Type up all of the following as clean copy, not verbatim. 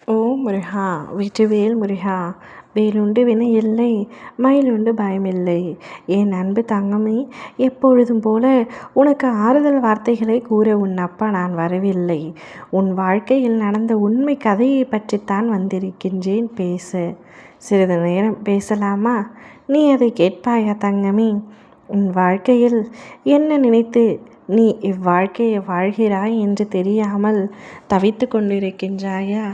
ஓம் முருகா வெற்றிவேல் முருகா. வேலுண்டு வினை இல்லை, மயிலுண்டு பயமில்லை. என் அன்பு தங்கமே, எப்பொழுதும் போல உனக்கு ஆறுதல் வார்த்தைகளை கூற உன் அப்பா நான் வரவில்லை. உன் வாழ்க்கையில் நடந்த உண்மை கதையை பற்றித்தான் வந்திருக்கின்றேன் பேச. சிறிது நேரம் பேசலாமா? நீ அதை கேட்பாயா தங்கமே? உன் வாழ்க்கையில் என்ன நினைத்து நீ இவ்வாழ்க்கையை வாழ்கிறாய் என்று தெரியாமல் தவித்து கொண்டிருக்கின்றாயா?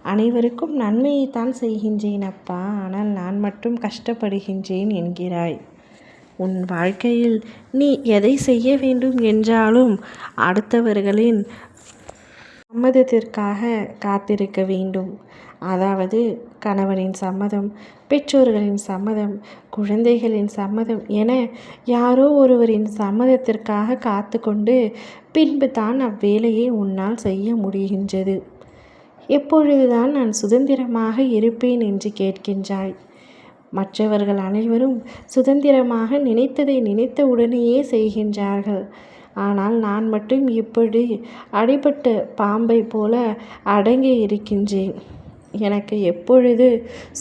அனைவருக்கும் நன்மையைத்தான் செய்கின்றேன் அப்பா, ஆனால் நான் மட்டும் கஷ்டப்படுகின்றேன் என்கிறாய். உன் வாழ்க்கையில் நீ எதை செய்ய வேண்டும் என்றாலும் அடுத்தவர்களின் சம்மதத்திற்காக காத்திருக்க வேண்டும். அதாவது கணவனின் சம்மதம், பெற்றோர்களின் சம்மதம், குழந்தைகளின் சம்மதம் என யாரோ ஒருவரின் சம்மதத்திற்காக காத்து கொண்டு பின்பு தான் அவ்வேலையை உன்னால் செய்ய முடிகின்றது. எப்பொழுதுதான் நான் சுதந்திரமாக இருப்பேன் என்று கேட்கின்றாய். மற்றவர்கள் அனைவரும் சுதந்திரமாக நினைத்ததை நினைத்த உடனேயே செய்கின்றார்கள். ஆனால் நான் மட்டும் இப்படி அடிபட்ட பாம்பை போல அடங்கி இருக்கின்றேன். எனக்கு எப்பொழுது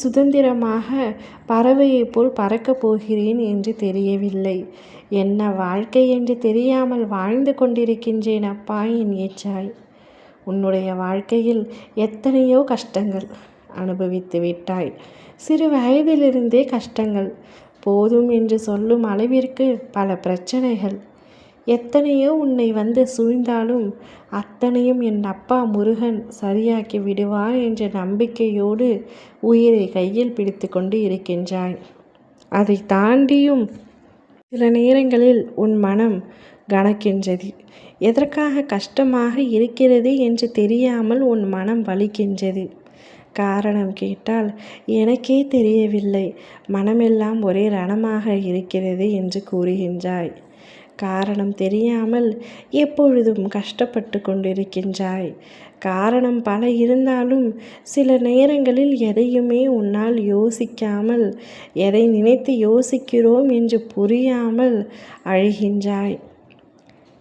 சுதந்திரமாக பறவையைப் போல் பறக்கப் போகிறேன் என்று தெரியவில்லை. என்ன வாழ்க்கை என்று தெரியாமல் வாழ்ந்து கொண்டிருக்கின்றேன் அப்பா என் ஏற்றாய். உன்னுடைய வாழ்க்கையில் எத்தனையோ கஷ்டங்கள் அனுபவித்து விட்டாய். சிறு வயதிலிருந்தே கஷ்டங்கள், போதும் என்று சொல்லும் அளவிற்கு பல பிரச்சனைகள். எத்தனையோ உன்னை வந்து சூழ்ந்தாலும் அத்தனையும் என் அப்பா முருகன் சரியாக்கி விடுவார் என்ற நம்பிக்கையோடு உயிரை கையில் பிடித்து கொண்டு இருக்கின்றாய். அதை தாண்டியும் சில நேரங்களில் உன் மனம் கனக்கின்றது. எதற்காக கஷ்டமாக இருக்கிறது என்று தெரியாமல் உன் மனம் வலிக்கின்றது. காரணம் கேட்டால் எனக்கே தெரியவில்லை, மனமெல்லாம் ஒரே ரணமாக இருக்கிறது என்று கூறுகின்றாய். காரணம் தெரியாமல் எப்பொழுதும் கஷ்டப்பட்டு கொண்டிருக்கின்றாய். காரணம் பல இருந்தாலும் சில நேரங்களில் எதையுமே உன்னால் யோசிக்காமல், எதை நினைத்து யோசிக்கிறோம் என்று புரியாமல் அழுகின்றாய்.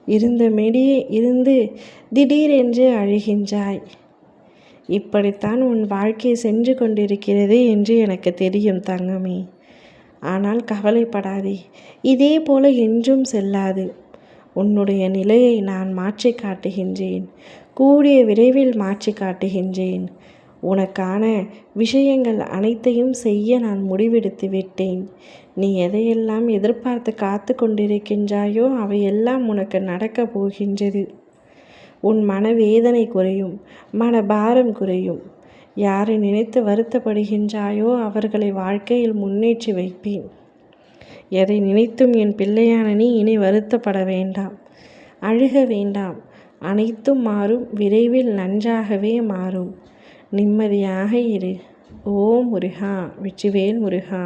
இருந்த மெடியே இருந்து திடீரென்று அழுகின்றாய். இப்படித்தான் உன் வாழ்க்கை சென்று கொண்டிருக்கிறது என்று எனக்கு தெரியும் தங்கமே. ஆனால் கவலைப்படாதே, இதே போல என்றும் செல்லாது. உன்னுடைய நிலையை நான் மாற்றி காட்டுகின்றேன். கூடிய விரைவில் மாற்றி காட்டுகின்றேன். உனக்கான விஷயங்கள் அனைத்தையும் செய்ய நான் முடிவெடுத்து விட்டேன். நீ எதையெல்லாம் எதிர்பார்த்து காத்து கொண்டிருக்கின்றாயோ அவையெல்லாம் உனக்கு நடக்கப் போகின்றது. உன் மனவேதனை குறையும், மனபாரம் குறையும். யாரை நினைத்து வருத்தப்படுகின்றாயோ அவர்களை வாழ்க்கையில் முன்னேற்றி வைப்பேன். எதை நினைத்தும் என் பிள்ளையான நீ இனி வருத்தப்பட வேண்டாம், அழுக வேண்டாம். அனைத்தும் மாறும், விரைவில் நன்றாகவே மாறும். நிம்மதியாக இரு. ஓம் முருகா வெற்றிவேல் முருகா.